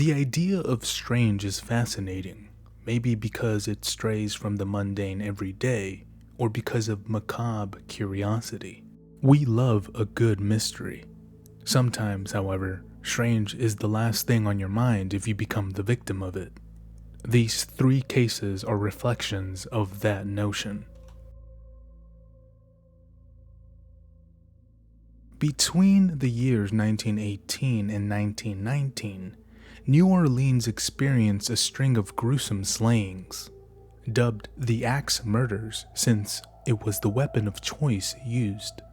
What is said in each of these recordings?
The idea of strange is fascinating, maybe because it strays from the mundane every day, or because of macabre curiosity. We love a good mystery. Sometimes, however, strange is the last thing on your mind if you become the victim of it. These 3 cases are reflections of that notion. Between the years 1918 and 1919, New Orleans experienced a string of gruesome slayings, dubbed the Axe Murders since it was the weapon of choice used,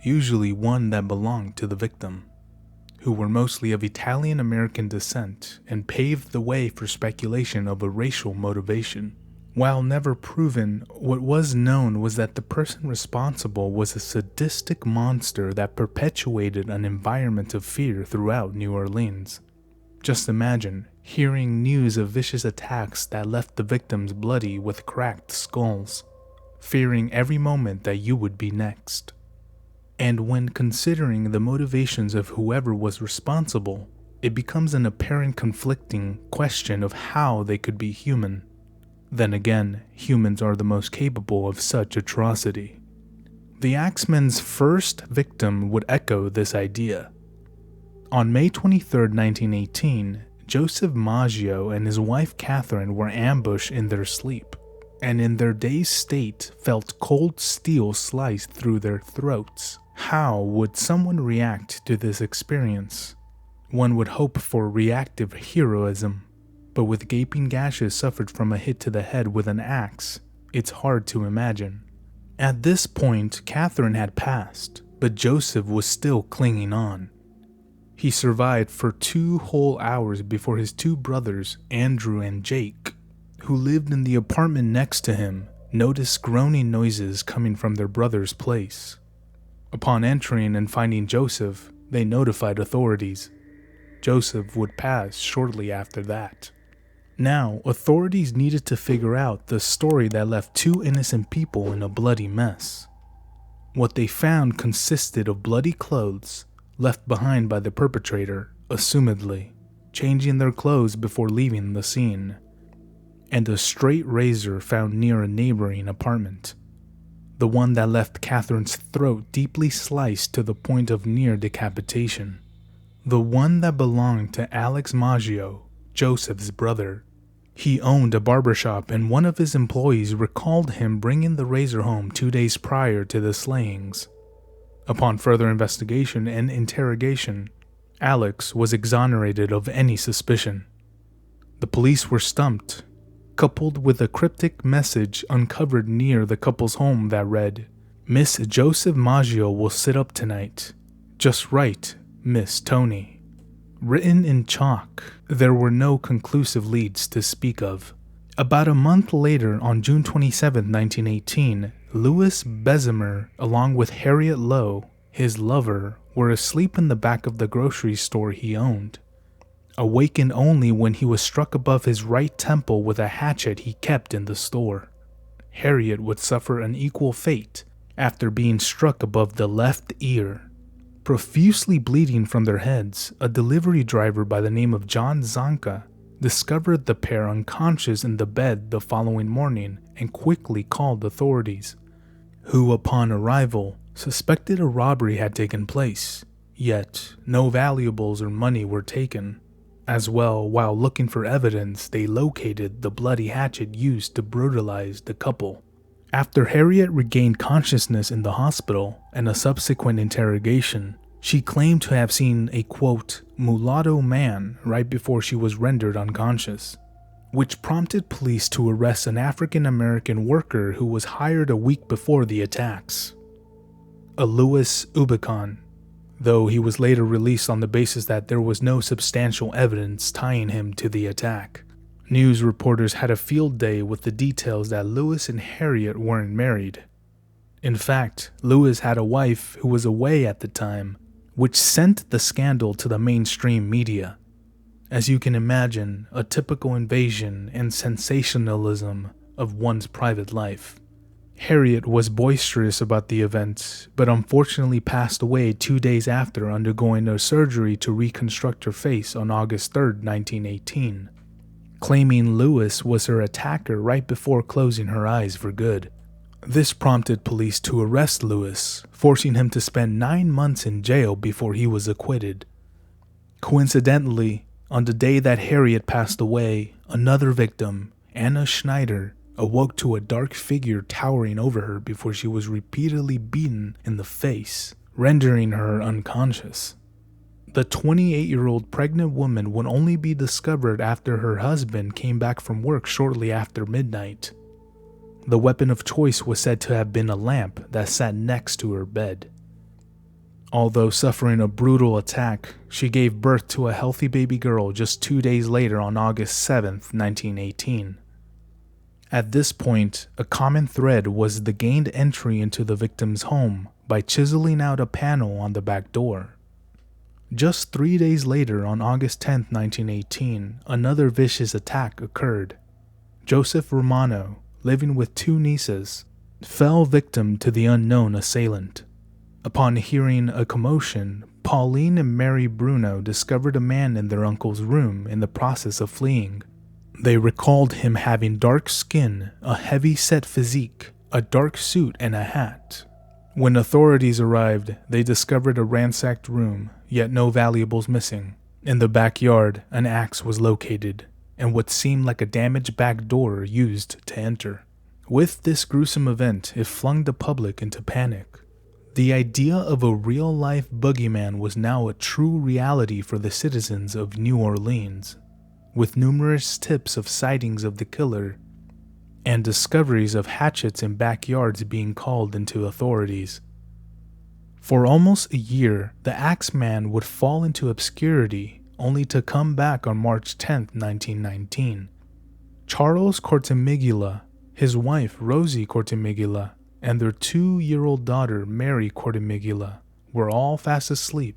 usually one that belonged to the victim, who were mostly of Italian-American descent and paved the way for speculation of a racial motivation. While never proven, what was known was that the person responsible was a sadistic monster that perpetuated an environment of fear throughout New Orleans. Just imagine hearing news of vicious attacks that left the victims bloody with cracked skulls, fearing every moment that you would be next. And when considering the motivations of whoever was responsible, it becomes an apparent conflicting question of how they could be human. Then again, humans are the most capable of such atrocity. The Axemen's first victim would echo this idea. On May 23, 1918, Joseph Maggio and his wife Catherine were ambushed in their sleep, and in their dazed state felt cold steel sliced through their throats. How would someone react to this experience? One would hope for reactive heroism, but with gaping gashes suffered from a hit to the head with an axe, it's hard to imagine. At this point, Catherine had passed, but Joseph was still clinging on. He survived for 2 whole hours before his 2 brothers, Andrew and Jake, who lived in the apartment next to him, noticed groaning noises coming from their brother's place. Upon entering and finding Joseph, they notified authorities. Joseph would pass shortly after that. Now, authorities needed to figure out the story that left 2 innocent people in a bloody mess. What they found consisted of bloody clothes left behind by the perpetrator, assumedly, changing their clothes before leaving the scene, and a straight razor found near a neighboring apartment, the one that left Catherine's throat deeply sliced to the point of near decapitation, the one that belonged to Alex Maggio, Joseph's brother. He owned a barbershop, and one of his employees recalled him bringing the razor home 2 days prior to the slayings. Upon further investigation and interrogation, Alex was exonerated of any suspicion. The police were stumped, coupled with a cryptic message uncovered near the couple's home that read, "Miss Joseph Maggio will sit up tonight. Just right, Miss Tony." Written in chalk, there were no conclusive leads to speak of. About a month later, on June 27, 1918, Louis Bessemer, along with Harriet Lowe, his lover, were asleep in the back of the grocery store he owned, awakened only when he was struck above his right temple with a hatchet he kept in the store. Harriet would suffer an equal fate after being struck above the left ear. Profusely bleeding from their heads, a delivery driver by the name of John Zanka discovered the pair unconscious in the bed the following morning and quickly called authorities, who upon arrival suspected a robbery had taken place, yet no valuables or money were taken. As well, while looking for evidence, they located the bloody hatchet used to brutalize the couple. After Harriet regained consciousness in the hospital and a subsequent interrogation, she claimed to have seen a, quote, mulatto man right before she was rendered unconscious, which prompted police to arrest an African-American worker who was hired a week before the attacks, a Louis Ubicon, though he was later released on the basis that there was no substantial evidence tying him to the attack. News reporters had a field day with the details that Louis and Harriet weren't married. In fact, Louis had a wife who was away at the time, which sent the scandal to the mainstream media. As you can imagine, a typical invasion and sensationalism of one's private life. Harriet was boisterous about the event, but unfortunately passed away 2 days after undergoing a surgery to reconstruct her face on August 3, 1918, claiming Lewis was her attacker right before closing her eyes for good. This prompted police to arrest Lewis, forcing him to spend 9 months in jail before he was acquitted. Coincidentally, on the day that Harriet passed away, another victim, Anna Schneider, awoke to a dark figure towering over her before she was repeatedly beaten in the face, rendering her unconscious. The 28-year-old pregnant woman would only be discovered after her husband came back from work shortly after midnight. The weapon of choice was said to have been a lamp that sat next to her bed. Although suffering a brutal attack, she gave birth to a healthy baby girl just 2 days later on August 7, 1918. At this point, a common thread was the gained entry into the victim's home by chiseling out a panel on the back door. Just 3 days later, on August 10, 1918, another vicious attack occurred. Joseph Romano, living with 2 nieces, fell victim to the unknown assailant. Upon hearing a commotion, Pauline and Mary Bruno discovered a man in their uncle's room in the process of fleeing. They recalled him having dark skin, a heavy-set physique, a dark suit, and a hat. When authorities arrived, they discovered a ransacked room, yet no valuables missing. In the backyard, an axe was located, and what seemed like a damaged back door used to enter. With this gruesome event, it flung the public into panic. The idea of a real-life boogeyman was now a true reality for the citizens of New Orleans, with numerous tips of sightings of the killer and discoveries of hatchets in backyards being called into authorities. For almost a year, the Axeman would fall into obscurity, only to come back on March 10, 1919. Charles Cortimigula, his wife Rosie Cortimigula, and their 2-year-old daughter Mary Cortimigula were all fast asleep.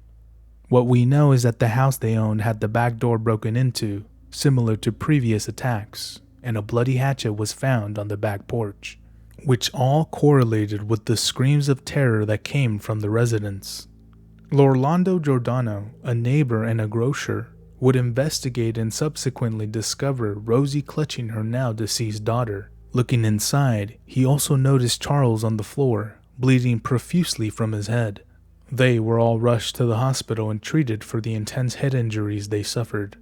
What we know is that the house they owned had the back door broken into, similar to previous attacks, and a bloody hatchet was found on the back porch, which all correlated with the screams of terror that came from the residents. Lorlando Giordano, a neighbor and a grocer, would investigate and subsequently discover Rosie clutching her now deceased daughter. Looking inside, he also noticed Charles on the floor, bleeding profusely from his head. They were all rushed to the hospital and treated for the intense head injuries they suffered.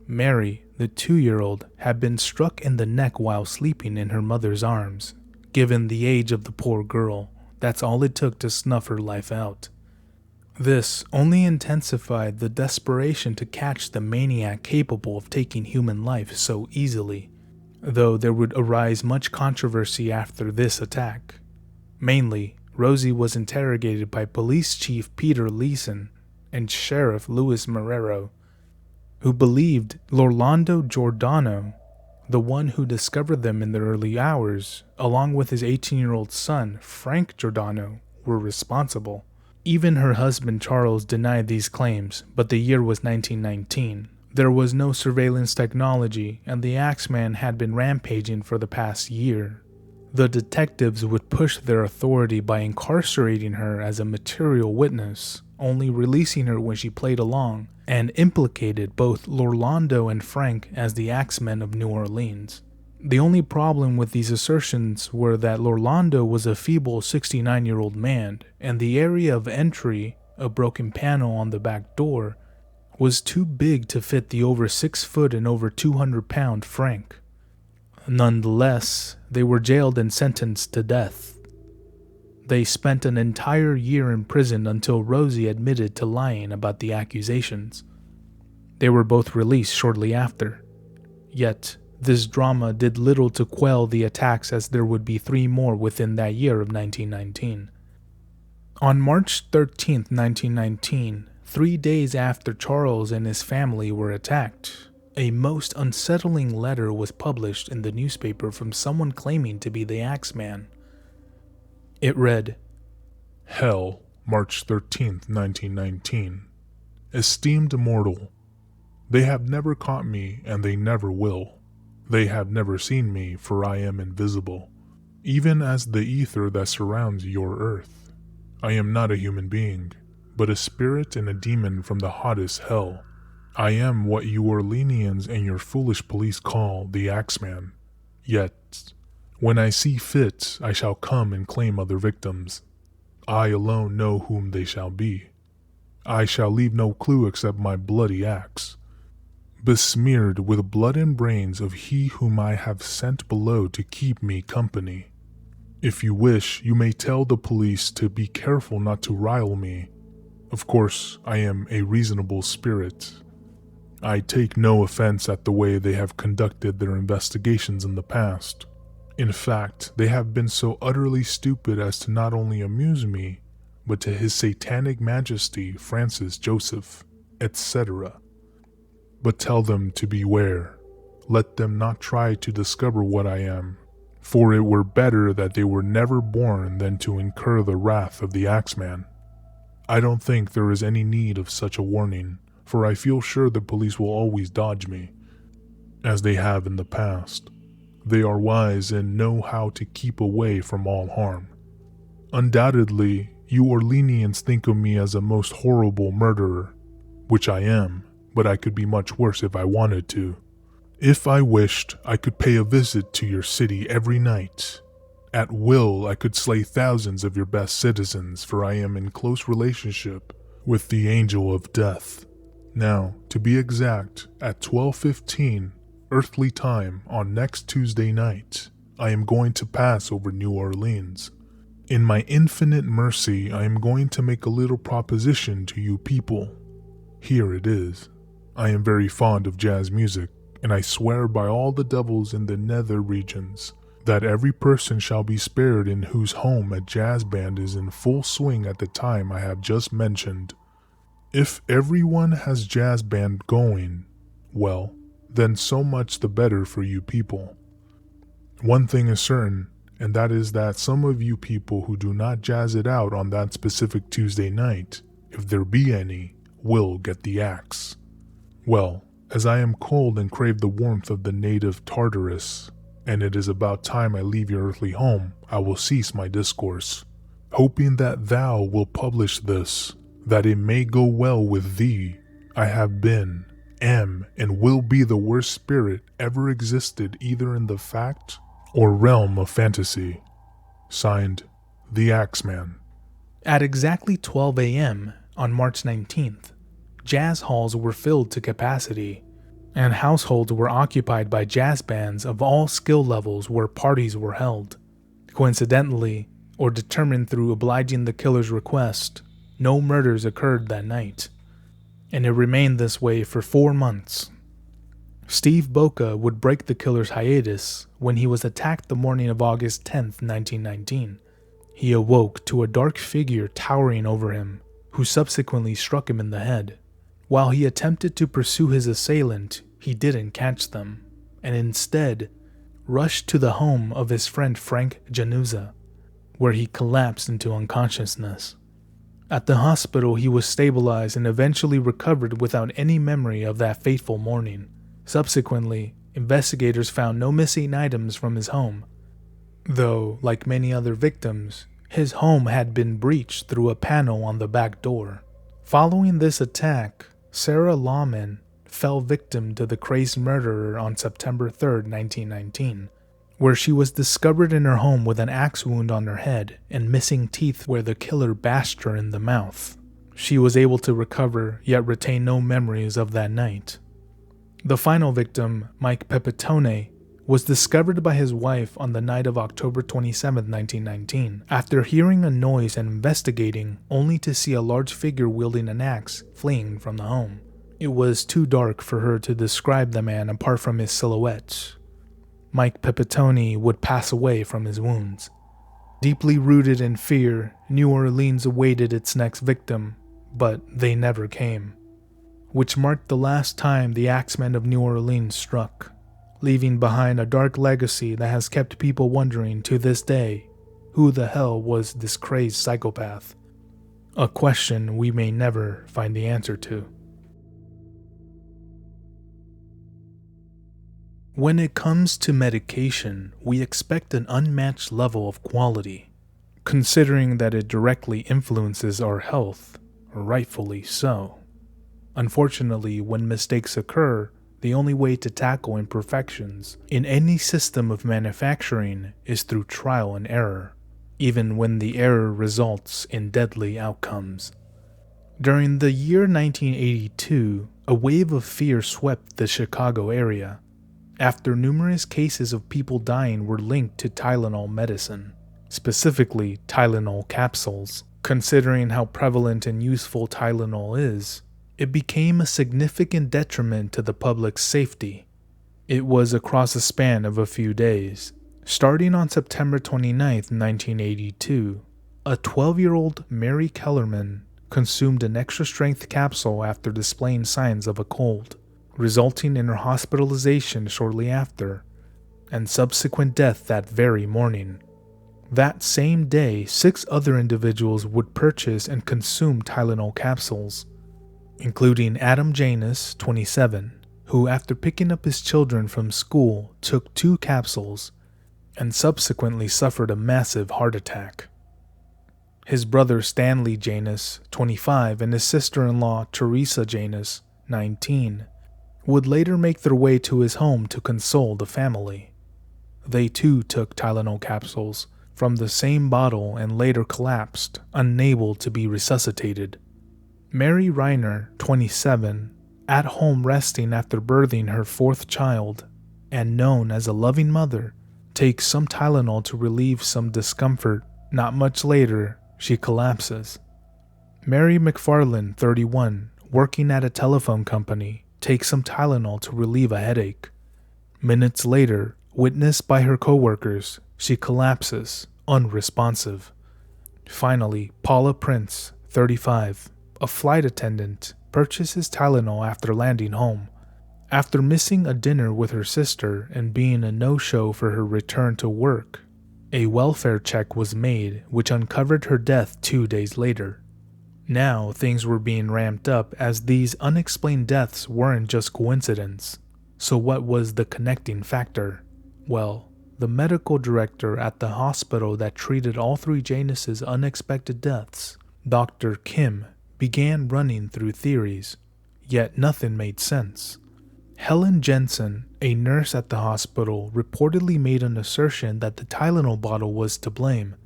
Mary, the 2-year-old, had been struck in the neck while sleeping in her mother's arms. Given the age of the poor girl, that's all it took to snuff her life out. This only intensified the desperation to catch the maniac capable of taking human life so easily, though there would arise much controversy after this attack. Mainly, Rosie was interrogated by Police Chief Peter Leeson and Sheriff Luis Marrero, who believed Lorlando Giordano, the one who discovered them in the early hours, along with his 18-year-old son, Frank Giordano, were responsible. Even her husband Charles denied these claims, but the year was 1919. There was no surveillance technology, and the Axeman had been rampaging for the past year. The detectives would push their authority by incarcerating her as a material witness, only releasing her when she played along, and implicated both Lorlando and Frank as the Axemen of New Orleans. The only problem with these assertions were that Lorlando was a feeble 69-year-old man, and the area of entry, a broken panel on the back door, was too big to fit the over 6 foot and over 200-pound Frank. Nonetheless, they were jailed and sentenced to death. They spent an entire year in prison until Rosie admitted to lying about the accusations. They were both released shortly after. Yet, this drama did little to quell the attacks, as there would be 3 more within that year of 1919. On March 13, 1919, 3 days after Charles and his family were attacked, a most unsettling letter was published in the newspaper from someone claiming to be the Axeman. It read, "Hell, March 13, 1919. Esteemed mortal, they have never caught me, and they never will. They have never seen me, for I am invisible. even as the ether that surrounds your earth. I am not a human being, but a spirit and a demon from the hottest hell. I am what you Orleanians and your foolish police call the Axeman. Yet, when I see fit, I shall come and claim other victims. I alone know whom they shall be. I shall leave no clue except my bloody axe, besmeared with blood and brains of he whom I have sent below to keep me company. If you wish, you may tell the police to be careful not to rile me. Of course, I am a reasonable spirit. I take no offense at the way they have conducted their investigations in the past. In fact, they have been so utterly stupid as to not only amuse me, but to His Satanic Majesty Francis Joseph, etc. But tell them to beware. Let them not try to discover what I am, for it were better that they were never born than to incur the wrath of the Axeman. I don't think there is any need of such a warning, for I feel sure the police will always dodge me, as they have in the past. They are wise and know how to keep away from all harm. Undoubtedly, you Orleanians think of me as a most horrible murderer, which I am, but I could be much worse if I wanted to. If I wished, I could pay a visit to your city every night. At will, I could slay thousands of your best citizens, for I am in close relationship with the Angel of Death. Now, to be exact, at 12:15 earthly time on next Tuesday night, I am going to pass over New Orleans. In my infinite mercy, I am going to make a little proposition to you people. Here it is. I am very fond of jazz music, and I swear by all the devils in the nether regions that every person shall be spared in whose home a jazz band is in full swing at the time I have just mentioned. If everyone has jazz band going, well, then so much the better for you people. One thing is certain, and that is that some of you people who do not jazz it out on that specific Tuesday night, if there be any, will get the axe. Well, as I am cold and crave the warmth of the native Tartarus, and it is about time I leave your earthly home, I will cease my discourse, hoping that thou wilt publish this, that it may go well with thee. I have been, am, and will be the worst spirit ever existed either in the fact or realm of fantasy. Signed, The Axeman. At exactly 12 a.m. on March 19th, jazz halls were filled to capacity, and households were occupied by jazz bands of all skill levels where parties were held. Coincidentally, or determined through obliging the killer's request, no murders occurred that night, and it remained this way for 4 months. Steve Boca would break the killer's hiatus when he was attacked the morning of August 10th, 1919. He awoke to a dark figure towering over him, who subsequently struck him in the head. While he attempted to pursue his assailant, he didn't catch them, and instead rushed to the home of his friend Frank Januza, where he collapsed into unconsciousness. At the hospital, he was stabilized and eventually recovered without any memory of that fateful morning. Subsequently, investigators found no missing items from his home, though, like many other victims, his home had been breached through a panel on the back door. Following this attack, Sarah Lawman fell victim to the crazed murderer on September 3rd, 1919, where she was discovered in her home with an axe wound on her head and missing teeth where the killer bashed her in the mouth. She was able to recover, yet retain no memories of that night. The final victim, Mike Pepitone, was discovered by his wife on the night of October 27, 1919, after hearing a noise and investigating, only to see a large figure wielding an axe fleeing from the home. It was too dark for her to describe the man apart from his silhouette. Mike Pepitone would pass away from his wounds. Deeply rooted in fear, New Orleans awaited its next victim, but they never came, which marked the last time the Axeman of New Orleans struck, leaving behind a dark legacy that has kept people wondering to this day, who the hell was this crazed psychopath? A question we may never find the answer to. When it comes to medication, we expect an unmatched level of quality, considering that it directly influences our health, rightfully so. Unfortunately, when mistakes occur, the only way to tackle imperfections in any system of manufacturing is through trial and error, even when the error results in deadly outcomes. During the year 1982, a wave of fear swept the Chicago area, after numerous cases of people dying were linked to Tylenol medicine, specifically Tylenol capsules. Considering how prevalent and useful Tylenol is, it became a significant detriment to the public's safety. It was across a span of a few days. Starting on September 29, 1982, a 12-year-old Mary Kellerman consumed an extra-strength capsule after displaying signs of a cold, resulting in her hospitalization shortly after, and subsequent death that very morning. That same day, 6 other individuals would purchase and consume Tylenol capsules, including Adam Janus, 27, who after picking up his children from school took 2 capsules and subsequently suffered a massive heart attack. His brother Stanley Janus, 25, and his sister-in-law Teresa Janus, 19, would later make their way to his home to console the family. They too took Tylenol capsules from the same bottle and later collapsed, unable to be resuscitated. Mary Reiner, 27, at home resting after birthing her 4th child, and known as a loving mother, takes some Tylenol to relieve some discomfort. Not much later, she collapses. Mary McFarland, 31, working at a telephone company, takes some Tylenol to relieve a headache. Minutes later, witnessed by her coworkers, she collapses, unresponsive. Finally, Paula Prince, 35, a flight attendant, purchases Tylenol after landing home. After missing a dinner with her sister and being a no-show for her return to work, a welfare check was made which uncovered her death 2 days later. Now things were being ramped up as these unexplained deaths weren't just coincidence. So what was the connecting factor? Well, the medical director at the hospital that treated all 3 Janus's unexpected deaths, Dr. Kim, began running through theories, yet nothing made sense. Helen Jensen, a nurse at the hospital, reportedly made an assertion that the Tylenol bottle was to blame.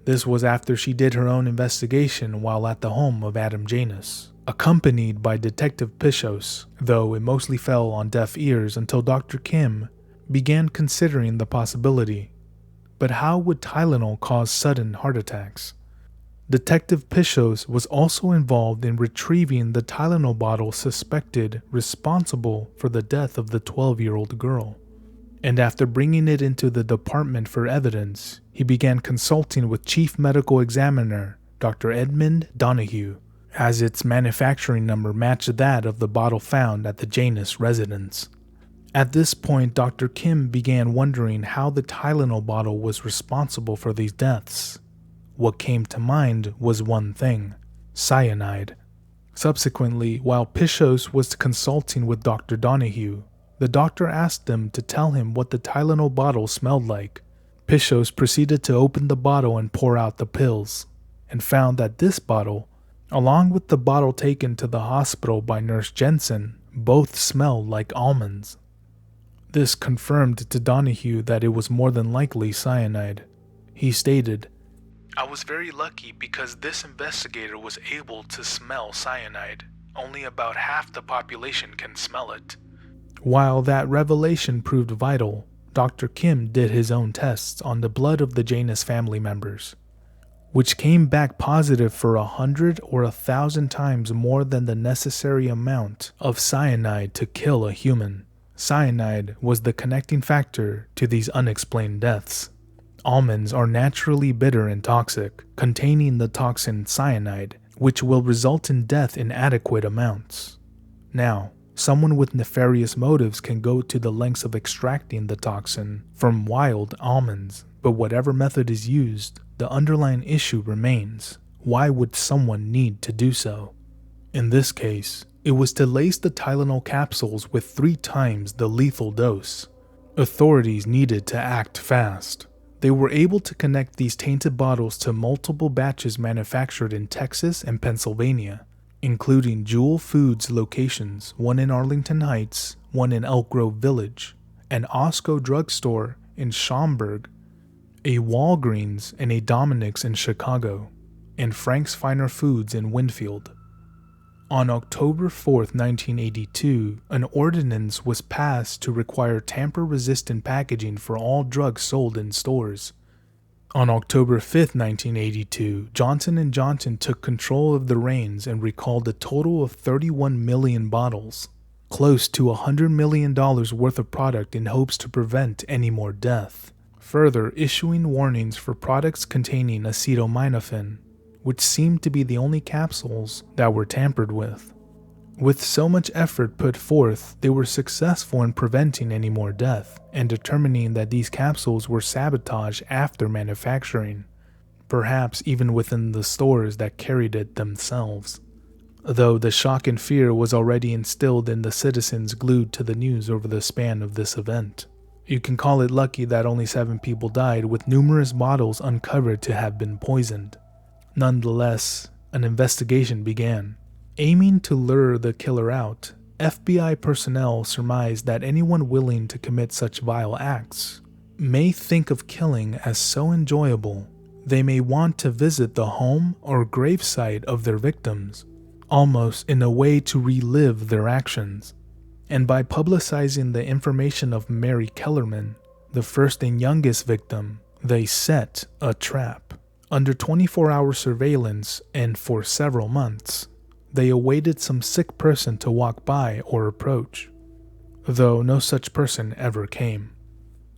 This was after she did her own investigation while at the home of Adam Janus, accompanied by Detective Pichos, though it mostly fell on deaf ears until Dr. Kim began considering the possibility. But how would Tylenol cause sudden heart attacks? Detective Pichos was also involved in retrieving the Tylenol bottle suspected responsible for the death of the 12-year-old girl. And after bringing it into the department for evidence, he began consulting with Chief Medical Examiner Dr. Edmund Donahue, as its manufacturing number matched that of the bottle found at the Janus residence. At this point, Dr. Kim began wondering how the Tylenol bottle was responsible for these deaths. What came to mind was one thing: cyanide. Subsequently, while Pichos was consulting with Dr. Donahue, the doctor asked him to tell him what the Tylenol bottle smelled like. Pichos proceeded to open the bottle and pour out the pills, and found that this bottle, along with the bottle taken to the hospital by Nurse Jensen, both smelled like almonds. This confirmed to Donahue that it was more than likely cyanide. He stated, "I was very lucky because this investigator was able to smell cyanide. Only about half the population can smell it." While that revelation proved vital, Dr. Kim did his own tests on the blood of the Janus family members, which came back positive for 100 or 1,000 times more than the necessary amount of cyanide to kill a human. Cyanide was the connecting factor to these unexplained deaths. Almonds are naturally bitter and toxic, containing the toxin cyanide, which will result in death in adequate amounts. Now, someone with nefarious motives can go to the lengths of extracting the toxin from wild almonds, but whatever method is used, the underlying issue remains. Why would someone need to do so? In this case, it was to lace the Tylenol capsules with 3 times the lethal dose. Authorities needed to act fast. They were able to connect these tainted bottles to multiple batches manufactured in Texas and Pennsylvania, including Jewel Foods locations, one in Arlington Heights, one in Elk Grove Village, an Osco drugstore in Schaumburg, a Walgreens and a Dominick's in Chicago, and Frank's Finer Foods in Winfield. On October 4, 1982, an ordinance was passed to require tamper-resistant packaging for all drugs sold in stores. On October 5, 1982, Johnson & Johnson took control of the reins and recalled a total of 31 million bottles, close to $100 million worth of product in hopes to prevent any more death, further issuing warnings for products containing acetaminophen, which seemed to be the only capsules that were tampered with. With so much effort put forth, they were successful in preventing any more death and determining that these capsules were sabotaged after manufacturing, perhaps even within the stores that carried it themselves. Though the shock and fear was already instilled in the citizens glued to the news over the span of this event. You can call it lucky that only 7 people died, with numerous bottles uncovered to have been poisoned. Nonetheless, an investigation began. Aiming to lure the killer out, FBI personnel surmised that anyone willing to commit such vile acts may think of killing as so enjoyable, they may want to visit the home or gravesite of their victims, almost in a way to relive their actions. And by publicizing the information of Mary Kellerman, the first and youngest victim, they set a trap. Under 24-hour surveillance and for several months, they awaited some sick person to walk by or approach, though no such person ever came.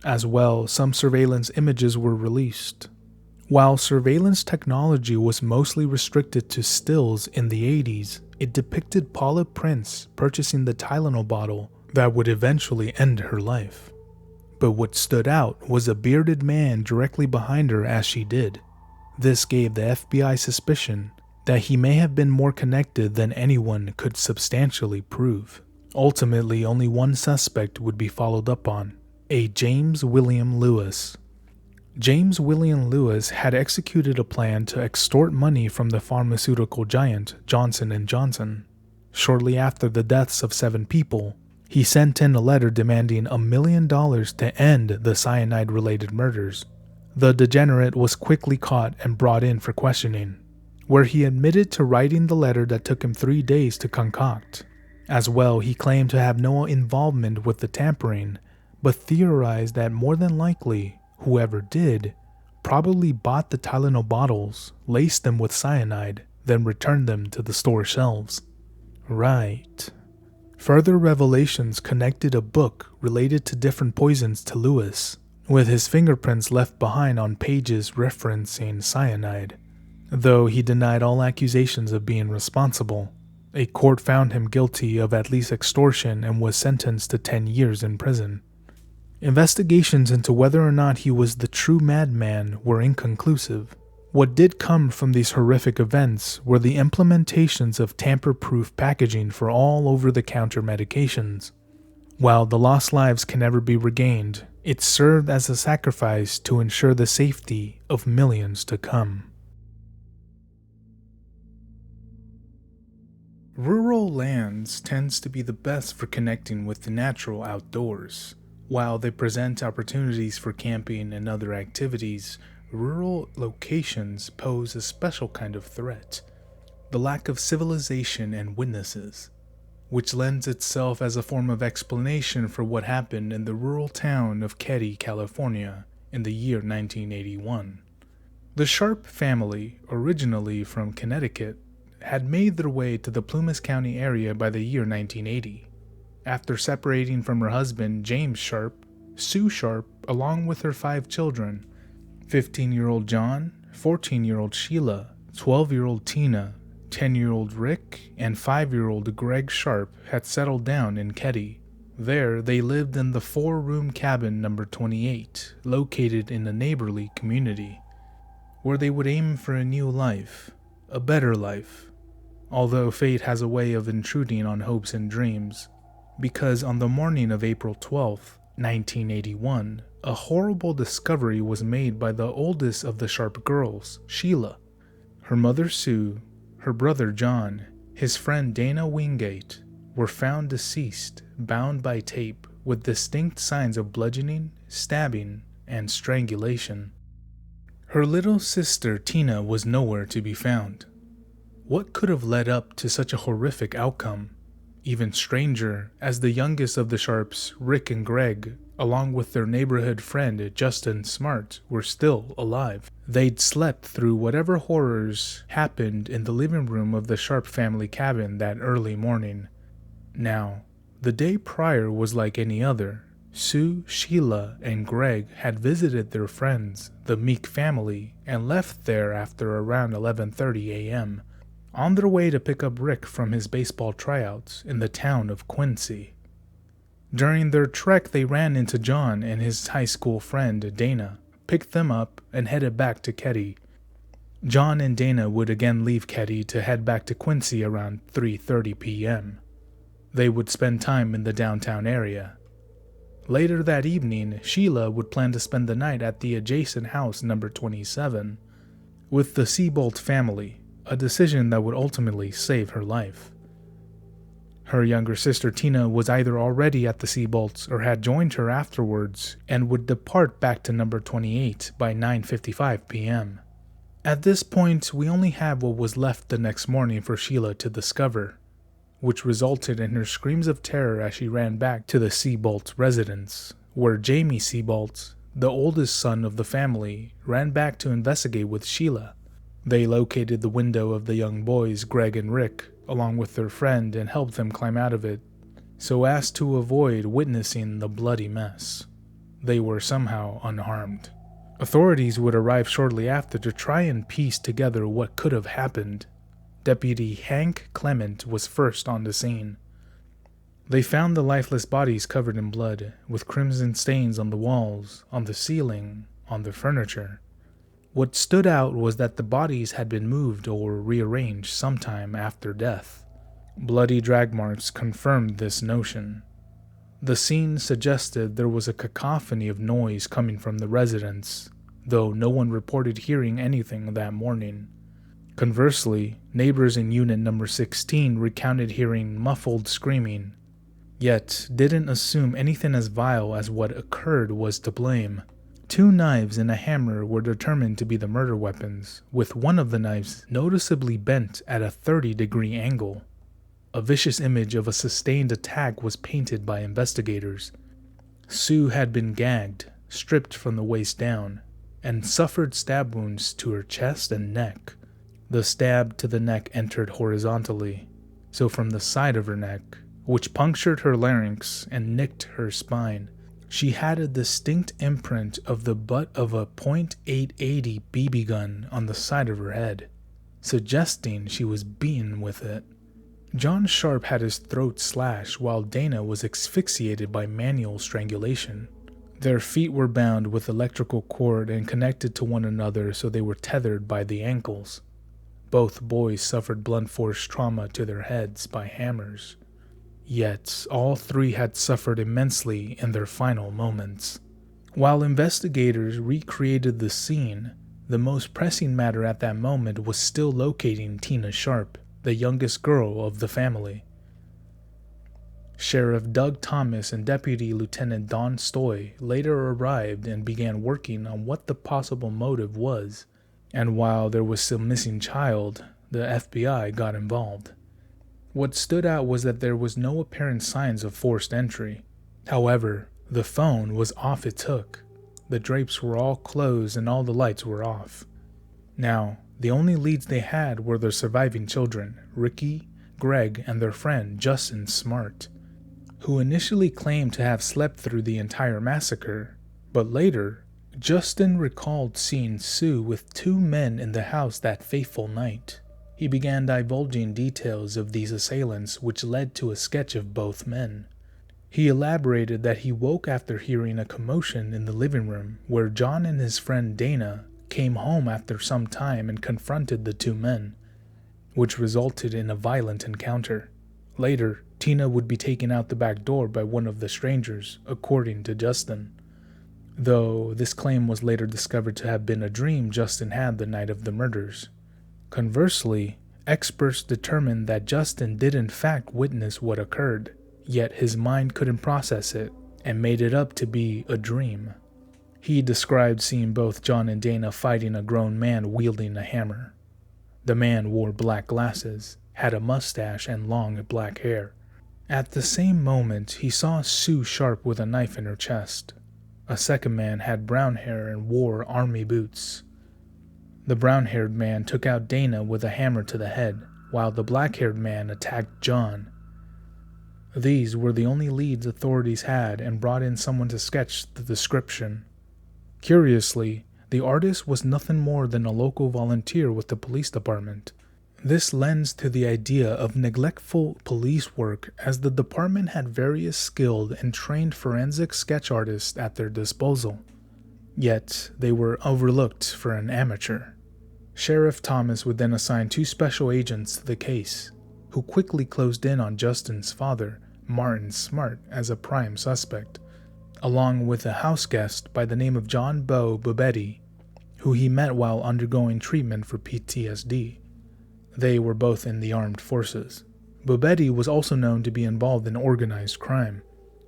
As well, some surveillance images were released. While surveillance technology was mostly restricted to stills in the 80s, it depicted Paula Prince purchasing the Tylenol bottle that would eventually end her life. But what stood out was a bearded man directly behind her as she did. This gave the FBI suspicion that he may have been more connected than anyone could substantially prove. Ultimately, only one suspect would be followed up on, a James William Lewis. James William Lewis had executed a plan to extort money from the pharmaceutical giant Johnson & Johnson. Shortly after the deaths of 7 people, he sent in a letter demanding $1 million to end the cyanide-related murders. The degenerate was quickly caught and brought in for questioning, where he admitted to writing the letter that took him 3 days to concoct. As well, he claimed to have no involvement with the tampering, but theorized that more than likely, whoever did, probably bought the Tylenol bottles, laced them with cyanide, then returned them to the store shelves. Right. Further revelations connected a book related to different poisons to Lewis, with his fingerprints left behind on pages referencing cyanide. Though he denied all accusations of being responsible, a court found him guilty of at least extortion and was sentenced to 10 years in prison. Investigations into whether or not he was the true madman were inconclusive. What did come from these horrific events were the implementations of tamper-proof packaging for all over-the-counter medications. While the lost lives can never be regained, it served as a sacrifice to ensure the safety of millions to come. Rural lands tends to be the best for connecting with the natural outdoors. While they present opportunities for camping and other activities, rural locations pose a special kind of threat: the lack of civilization and witnesses, which lends itself as a form of explanation for what happened in the rural town of Keddie, California, in the year 1981. The Sharp family, originally from Connecticut, had made their way to the Plumas County area by the year 1980. After separating from her husband, James Sharp, Sue Sharp, along with her 5 children, 15-year-old John, 14-year-old Sheila, 12-year-old Tina, 10-year-old Rick, and 5-year-old Greg Sharp had settled down in Keddie. There, they lived in the 4-room cabin number 28, located in a neighborly community, where they would aim for a new life, a better life, although fate has a way of intruding on hopes and dreams, because on the morning of April 12th, 1981, a horrible discovery was made by the oldest of the Sharp girls, Sheila. Her mother Sue, her brother John, his friend Dana Wingate, were found deceased, bound by tape, with distinct signs of bludgeoning, stabbing, and strangulation. Her little sister Tina was nowhere to be found. What could have led up to such a horrific outcome? Even stranger, as the youngest of the Sharps, Rick and Greg, along with their neighborhood friend Justin Smart, were still alive. They'd slept through whatever horrors happened in the living room of the Sharp family cabin that early morning. Now, the day prior was like any other. Sue, Sheila, and Greg had visited their friends, the Meek family, and left there after around 11:30 a.m., on their way to pick up Rick from his baseball tryouts in the town of Quincy. During their trek, they ran into John and his high school friend Dana, picked them up, and headed back to Keddie. John and Dana would again leave Keddie to head back to Quincy around 3:30 p.m. They would spend time in the downtown area. Later that evening, Sheila would plan to spend the night at the adjacent house number 27 with the Seabolt family, a decision that would ultimately save her life. Her younger sister Tina was either already at the Seabolts or had joined her afterwards and would depart back to number 28 by 9:55 p.m. At this point, we only have what was left the next morning for Sheila to discover, which resulted in her screams of terror as she ran back to the Seabolt residence, where Jamie Seabolt, the oldest son of the family, ran back to investigate with Sheila. They located the window of the young boys, Greg and Rick, along with their friend, and helped them climb out of it, so as to avoid witnessing the bloody mess. They were somehow unharmed. Authorities would arrive shortly after to try and piece together what could have happened. Deputy Hank Clement was first on the scene. They found the lifeless bodies covered in blood, with crimson stains on the walls, on the ceiling, on the furniture. What stood out was that the bodies had been moved or rearranged sometime after death. Bloody drag marks confirmed this notion. The scene suggested there was a cacophony of noise coming from the residence, though no one reported hearing anything that morning. Conversely, neighbors in unit number 16 recounted hearing muffled screaming, yet didn't assume anything as vile as what occurred was to blame. 2 knives and a hammer were determined to be the murder weapons, with one of the knives noticeably bent at a 30-degree angle. A vicious image of a sustained attack was painted by investigators. Sue had been gagged, stripped from the waist down, and suffered stab wounds to her chest and neck. The stab to the neck entered horizontally, so from the side of her neck, which punctured her larynx and nicked her spine. She had a distinct imprint of the butt of a .880 BB gun on the side of her head, suggesting she was beaten with it. John Sharp had his throat slashed while Dana was asphyxiated by manual strangulation. Their feet were bound with electrical cord and connected to one another so they were tethered by the ankles. Both boys suffered blunt force trauma to their heads by hammers. Yet, all 3 had suffered immensely in their final moments. While investigators recreated the scene, the most pressing matter at that moment was still locating Tina Sharp, the youngest girl of the family. Sheriff Doug Thomas and Deputy Lieutenant Don Stoy later arrived and began working on what the possible motive was, and while there was still missing child, the FBI got involved. What stood out was that there was no apparent signs of forced entry. However, the phone was off its hook. The drapes were all closed and all the lights were off. Now, the only leads they had were their surviving children, Ricky, Greg, and their friend Justin Smart, who initially claimed to have slept through the entire massacre, but later, Justin recalled seeing Sue with 2 men in the house that fateful night. He began divulging details of these assailants, which led to a sketch of both men. He elaborated that he woke after hearing a commotion in the living room, where John and his friend Dana came home after some time and confronted the 2 men, which resulted in a violent encounter. Later, Tina would be taken out the back door by one of the strangers, according to Justin. Though this claim was later discovered to have been a dream Justin had the night of the murders. Conversely, experts determined that Justin did in fact witness what occurred, yet his mind couldn't process it and made it up to be a dream. He described seeing both John and Dana fighting a grown man wielding a hammer. The man wore black glasses, had a mustache, and long black hair. At the same moment, he saw Sue Sharp with a knife in her chest. A second man had brown hair and wore army boots. The brown-haired man took out Dana with a hammer to the head, while the black-haired man attacked John. These were the only leads authorities had and brought in someone to sketch the description. Curiously, the artist was nothing more than a local volunteer with the police department. This lends to the idea of neglectful police work, as the department had various skilled and trained forensic sketch artists at their disposal. Yet, they were overlooked for an amateur. Sheriff Thomas would then assign 2 special agents to the case, who quickly closed in on Justin's father, Martin Smart, as a prime suspect, along with a house guest by the name of John Beau Bobetti, who he met while undergoing treatment for PTSD. They were both in the armed forces. Bobetti was also known to be involved in organized crime.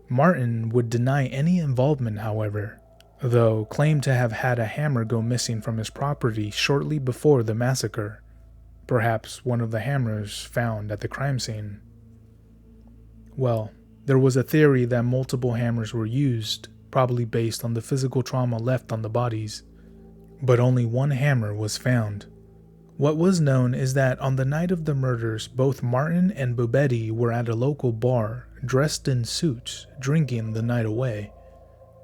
Martin would deny any involvement, however, though claimed to have had a hammer go missing from his property shortly before the massacre, perhaps one of the hammers found at the crime scene. Well, there was a theory that multiple hammers were used, probably based on the physical trauma left on the bodies, but only one hammer was found. What was known is that on the night of the murders, both Martin and Bobetti were at a local bar, dressed in suits, drinking the night away.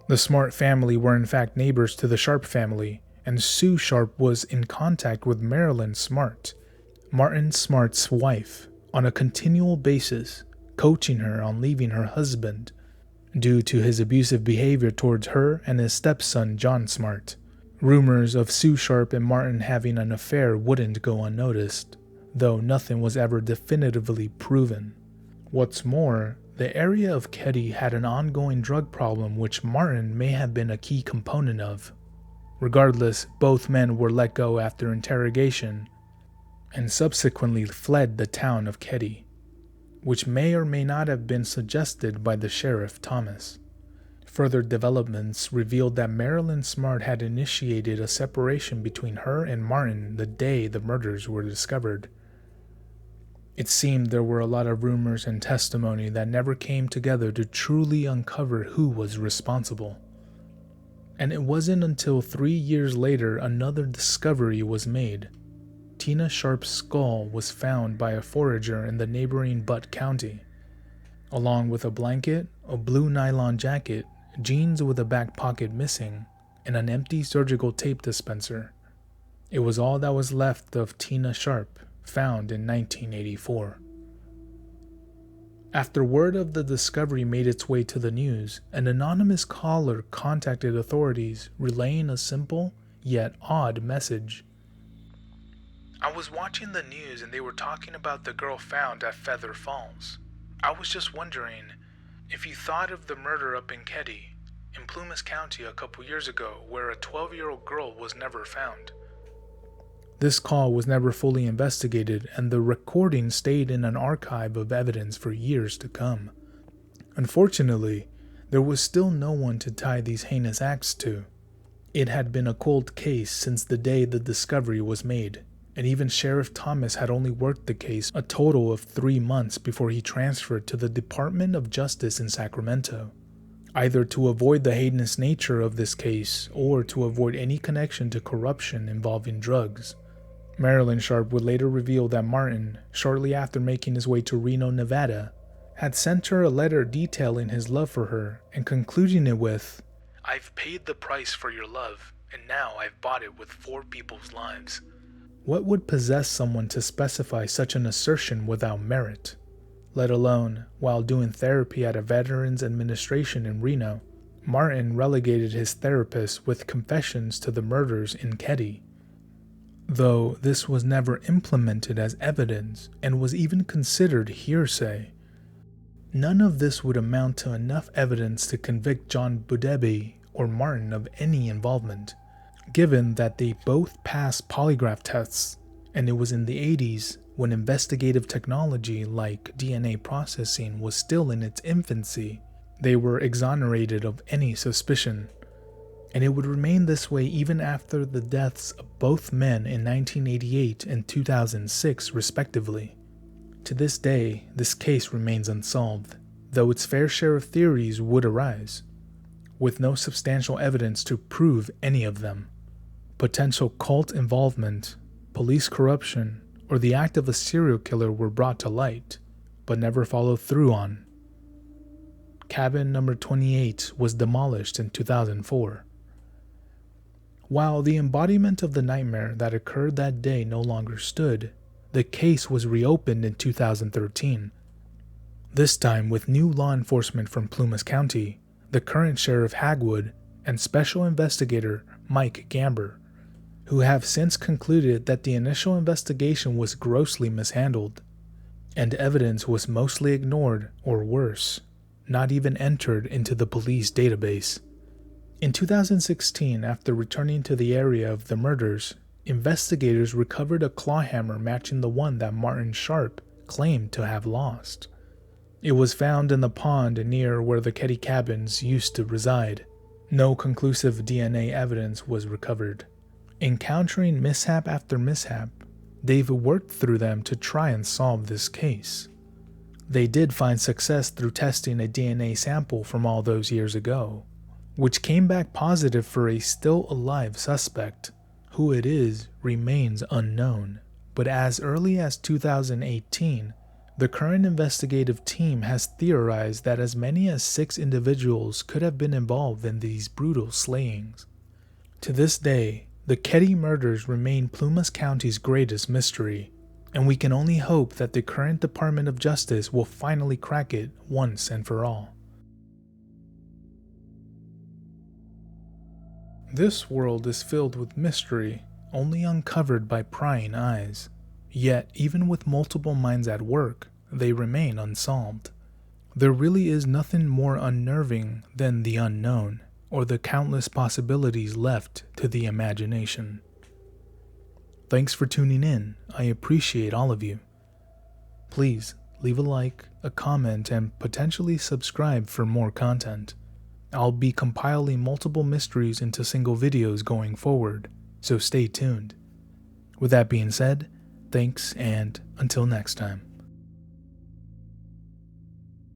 The Smart family were in fact neighbors to the Sharp family, and Sue Sharp was in contact with Marilyn Smart, Martin Smart's wife, on a continual basis, coaching her on leaving her husband, due to his abusive behavior towards her and his stepson John Smart. Rumors of Sue Sharp and Martin having an affair wouldn't go unnoticed, though nothing was ever definitively proven. What's more, the area of Keddie had an ongoing drug problem which Martin may have been a key component of. Regardless, both men were let go after interrogation and subsequently fled the town of Keddie, which may or may not have been suggested by the Sheriff Thomas. Further developments revealed that Marilyn Smart had initiated a separation between her and Martin the day the murders were discovered. It seemed there were a lot of rumors and testimony that never came together to truly uncover who was responsible. And it wasn't until 3 years later another discovery was made. Tina Sharp's skull was found by a forager in the neighboring Butte County, along with a blanket, a blue nylon jacket, jeans with a back pocket missing, and an empty surgical tape dispenser. It was all that was left of Tina Sharp, found in 1984. After word of the discovery made its way to the news, an anonymous caller contacted authorities, relaying a simple yet odd message. "I was watching the news and they were talking about the girl found at Feather Falls. I was just wondering if you thought of the murder up in Keddie, in Plumas County a couple years ago, where a 12-year-old girl was never found." This call was never fully investigated, and the recording stayed in an archive of evidence for years to come. Unfortunately, there was still no one to tie these heinous acts to. It had been a cold case since the day the discovery was made, and even Sheriff Thomas had only worked the case a total of 3 months before he transferred to the Department of Justice in Sacramento, either to avoid the heinous nature of this case or to avoid any connection to corruption involving drugs. Marilyn Sharp would later reveal that Martin, shortly after making his way to Reno, Nevada, had sent her a letter detailing his love for her and concluding it with, "I've paid the price for your love, and now I've bought it with 4 people's lives." What would possess someone to specify such an assertion without merit? Let alone, while doing therapy at a veterans administration in Reno, Martin relegated his therapist with confessions to the murders in Keddie. Though this was never implemented as evidence and was even considered hearsay. None of this would amount to enough evidence to convict John Budebe or Martin of any involvement, given that they both passed polygraph tests, and it was in the 80s when investigative technology like DNA processing was still in its infancy. They were exonerated of any suspicion, and it would remain this way even after the deaths of both men in 1988 and 2006 respectively. To this day, this case remains unsolved, though its fair share of theories would arise, with no substantial evidence to prove any of them. Potential cult involvement, police corruption, or the act of a serial killer were brought to light, but never followed through on. Cabin number 28 was demolished in 2004. While the embodiment of the nightmare that occurred that day no longer stood, the case was reopened in 2013. This time with new law enforcement from Plumas County, the current Sheriff Hagwood, and Special Investigator Mike Gamber, who have since concluded that the initial investigation was grossly mishandled, and evidence was mostly ignored or worse, not even entered into the police database. In 2016, after returning to the area of the murders, investigators recovered a claw hammer matching the one that Martin Sharp claimed to have lost. It was found in the pond near where the Ketty cabins used to reside. No conclusive DNA evidence was recovered. Encountering mishap after mishap, Dave worked through them to try and solve this case. They did find success through testing a DNA sample from all those years ago, which came back positive for a still alive suspect. Who it is remains unknown, but as early as 2018, the current investigative team has theorized that as many as 6 individuals could have been involved in these brutal slayings. To this day, the Ketty murders remain Plumas County's greatest mystery, and we can only hope that the current Department of Justice will finally crack it once and for all. This world is filled with mystery, only uncovered by prying eyes. Yet, even with multiple minds at work, they remain unsolved. There really is nothing more unnerving than the unknown, or the countless possibilities left to the imagination. Thanks for tuning in. I appreciate all of you. Please leave a like, a comment, and potentially subscribe for more content. I'll be compiling multiple mysteries into single videos going forward, so stay tuned. With that being said, thanks and until next time.